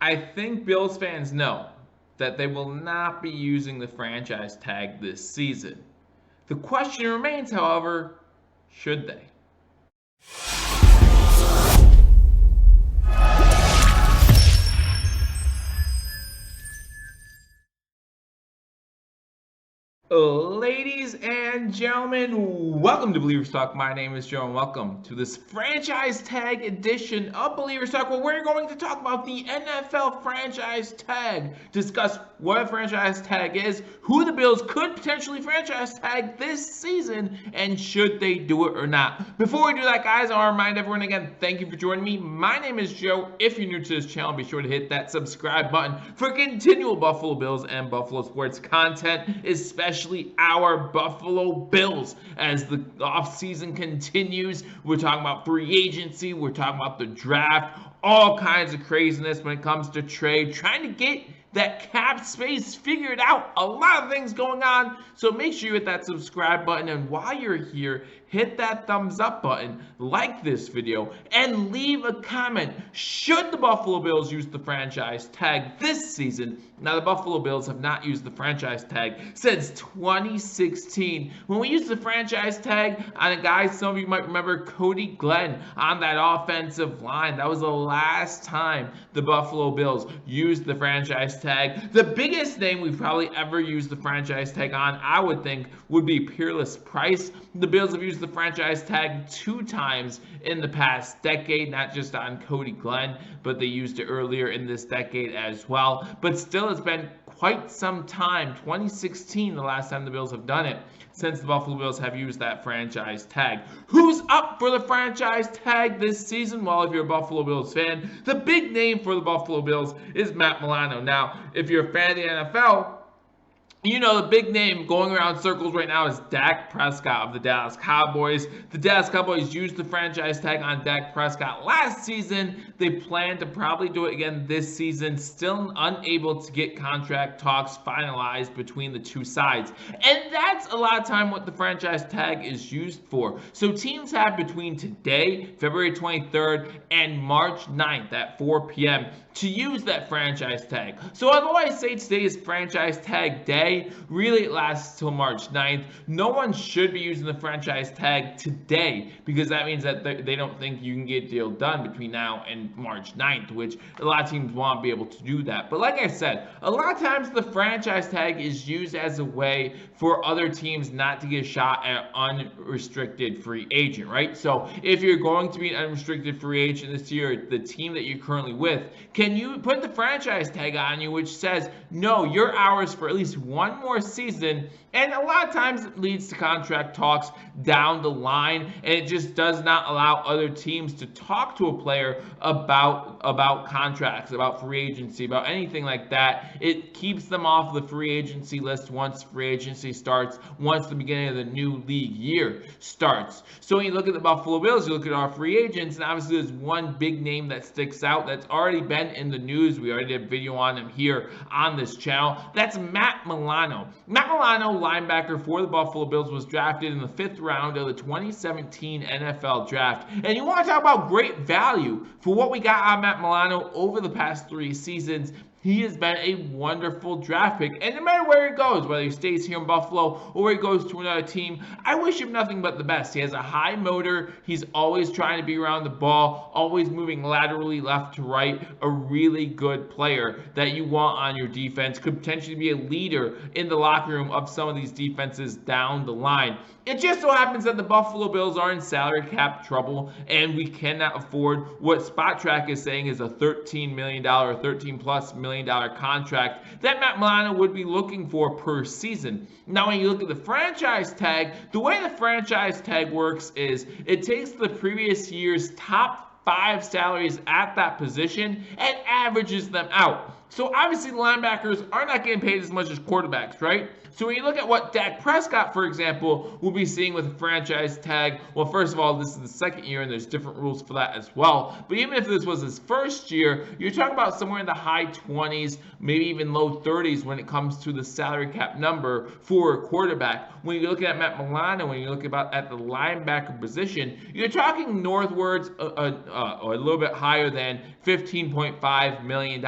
I think Bills fans know that they will not be using the franchise tag this season. The question remains, however, should they? Ladies and gentlemen, welcome to Believers Talk. My name is Joe, and welcome to this franchise tag edition of Believers Talk, where we're going to talk about the NFL franchise tag, discuss what a franchise tag is, who the Bills could potentially franchise tag this season, and should they do it or not. Before we do that, guys, I want to remind everyone again, thank you for joining me. My name is Joe. If you're new to this channel, be sure to hit that subscribe button for continual Buffalo Bills and Buffalo sports content, especially our Buffalo Bills. As the offseason continues, we're talking about free agency, we're talking about the draft, all kinds of craziness when it comes to trade, trying to get that cap space figured out. A lot of things going on, so make sure you hit that subscribe button, and while you're here, hit that thumbs up button, like this video, and leave a comment. Should the Buffalo Bills use the franchise tag this season? Now, the Buffalo Bills have not used the franchise tag since 2016. When we used the franchise tag on a guy, some of you might remember Cody Glenn on that offensive line. That was the last time the Buffalo Bills used the franchise tag. The biggest name we've probably ever used the franchise tag on, I would think, would be Peerless Price. The Bills have used the franchise tag 2 times in the past decade, not just on Cody Glenn, but they used it earlier in this decade as well. But still, it's been quite some time, 2016 the last time the Bills have done it, since the Buffalo Bills have used that franchise tag. Who's up for the franchise tag this season? Well, if you're a Buffalo Bills fan, the big name for the Buffalo Bills is Matt Milano. Now, if you're a fan of the NFL, you know the big name going around circles right now is Dak Prescott of the Dallas Cowboys. The Dallas Cowboys used the franchise tag on Dak Prescott last season. They plan to probably do it again this season, still unable to get contract talks finalized between the two sides. And that's a lot of time what the franchise tag is used for. So teams have between today, February 23rd, and March 9th at 4 p.m. to use that franchise tag. So although I say today is franchise tag day, really it lasts till March 9th. No one should be using the franchise tag today, because that means that they don't think you can get a deal done between now and March 9th, which a lot of teams won't be able to do that. But like I said, a lot of times the franchise tag is used as a way for other teams not to get a shot at unrestricted free agent, right? So if you're going to be an unrestricted free agent this year, the team that you're currently with, can you put the franchise tag on you, which says, no, you're ours for at least one more season? And a lot of times it leads to contract talks down the line, and it just does not allow other teams to talk to a player about contracts, about free agency, about anything like that. It keeps them off the free agency list once free agency starts, once the beginning of the new league year starts. So when you look at the Buffalo Bills, you look at our free agents, and obviously there's one big name that sticks out that's already been in the news. We already did a video on him here on this channel. That's Matt Milano. Matt Milano, linebacker for the Buffalo Bills, was drafted in the 5th round of the 2017 NFL draft. And you want to talk about great value for what we got on Matt Milano over the past 3 seasons. He has been a wonderful draft pick, and no matter where he goes, whether he stays here in Buffalo or he goes to another team, I wish him nothing but the best. He has a high motor. He's always trying to be around the ball, always moving laterally left to right. A really good player that you want on your defense. Could potentially be a leader in the locker room of some of these defenses down the line. It just so happens that the Buffalo Bills are in salary cap trouble, and we cannot afford what Spot Track is saying is a $13 million, $13+ million contract that Matt Milano would be looking for per season. Now, when you look at the franchise tag, the way the franchise tag works is it takes the previous year's top 5 salaries at that position and averages them out. So obviously the linebackers are not getting paid as much as quarterbacks, right? So when you look at what Dak Prescott, for example, will be seeing with a franchise tag, well, first of all, this is the 2nd year, and there's different rules for that as well. But even if this was his 1st year, you're talking about somewhere in the high 20s, maybe even low 30s when it comes to the salary cap number for a quarterback. When you're looking at Matt Milano, when you look at the linebacker position, you're talking northwards or a little bit higher than 15.5, $15.5 million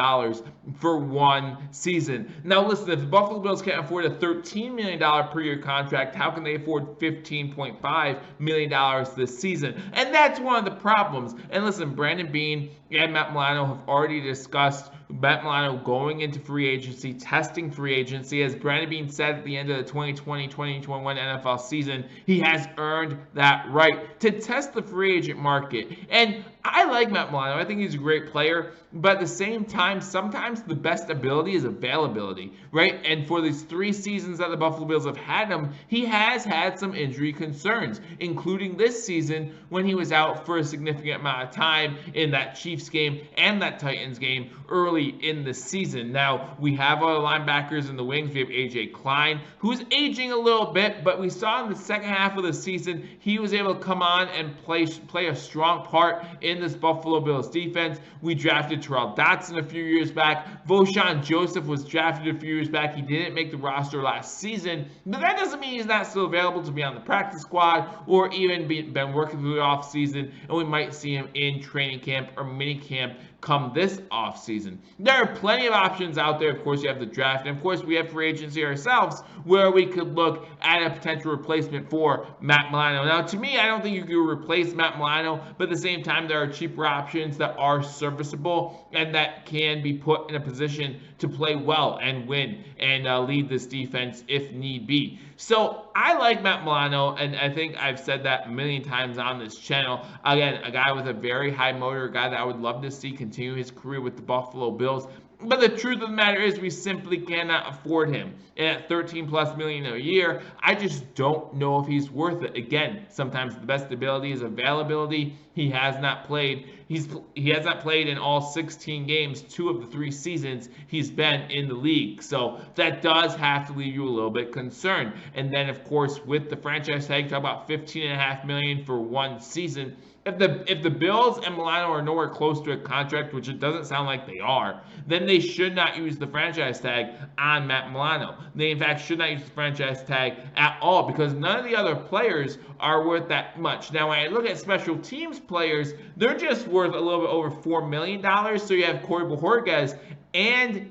for one season. Now listen, if the Buffalo Bills can't afford a $13 million per year contract, how can they afford $15.5 million this season? And that's one of the problems. And listen, Brandon Beane and Matt Milano have already discussed Matt Milano going into free agency, testing free agency. As Brandon Beane said at the end of the 2020-2021 NFL season, he has earned that right to test the free agent market. And I like Matt Milano. I think he's a great player. But at the same time, sometimes the best ability is availability, right? And for these 3 seasons that the Buffalo Bills have had him, he has had some injury concerns, including this season when he was out for a significant amount of time in that Chiefs game and that Titans game early in the season. Now, we have our linebackers in the wings. We have A.J. Klein, who's aging a little bit, but we saw in the second half of the season, he was able to come on and play a strong part in this Buffalo Bills defense. We drafted Terrell Dotson a few years back. Vosean Joseph was drafted a few years back. He didn't make the roster last season, but that doesn't mean he's not still available to be on the practice squad or even been working through the offseason, and we might see him in training camp or mini camp come this offseason. There are plenty of options out there. Of course, you have the draft, and of course, we have free agency ourselves where we could look at a potential replacement for Matt Milano. Now, to me, I don't think you can replace Matt Milano, but at the same time, there are cheaper options that are serviceable and that can be put in a position to play well and win and lead this defense if need be. So I like Matt Milano, and I think I've said that a million times on this channel. Again, a guy with a very high motor, a guy that I would love to see continue his career with the Buffalo Bills. But the truth of the matter is we simply cannot afford him. And at $13+ million a year, I just don't know if he's worth it. Again, sometimes the best ability is availability. He has not played. He has not played in all 16 games, 2 of the 3 seasons he's been in the league. So that does have to leave you a little bit concerned. And then, of course, with the franchise tag, talk about $15.5 million for one season. If the Bills and Milano are nowhere close to a contract, which it doesn't sound like they are, then they should not use the franchise tag on Matt Milano. They, in fact, should not use the franchise tag at all because none of the other players are worth that much. Now, when I look at special teams players, they're just worth a little bit over $4 million. So you have Corey Bojorquez and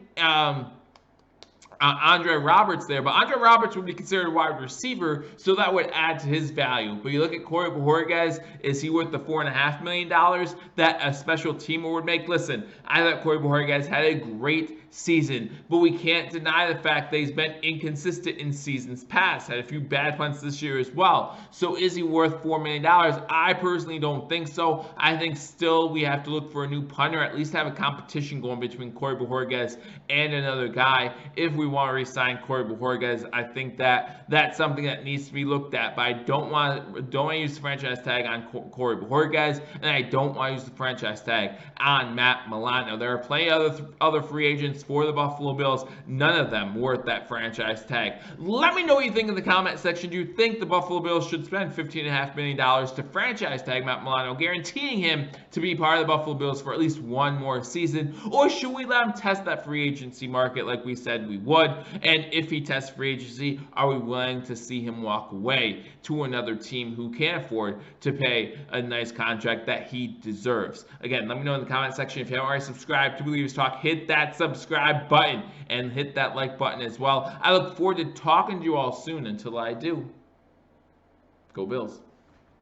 Andre Roberts there, but Andre Roberts would be considered a wide receiver, so that would add to his value. But you look at Corey Bojorquez, is he worth the $4.5 million that a special teamer would make? Listen, I thought Corey Bojorquez had a great season, but we can't deny the fact that he's been inconsistent in seasons past. Had a few bad punts this year as well. So is he worth $4 million? I personally don't think so. I think still we have to look for a new punter, at least have a competition going between Corey Bojorquez and another guy. If we want to re-sign Corey Bojorquez, I think that that's something that needs to be looked at. But I don't want to use the franchise tag on Corey Bojorquez, and I don't want to use the franchise tag on Matt Milano. There are plenty of other free agents for the Buffalo Bills, none of them worth that franchise tag. Let me know what you think in the comment section. Do you think the Buffalo Bills should spend $15.5 million to franchise tag Matt Milano, guaranteeing him to be part of the Buffalo Bills for at least one more season? Or should we let him test that free agency market like we said we would? And if he tests free agency, are we willing to see him walk away to another team who can afford to pay a nice contract that he deserves? Again, let me know in the comment section. If you haven't already subscribed to Billievers Talk, hit that subscribe button and hit that like button as well. I look forward to talking to you all soon. Until I do, go Bills.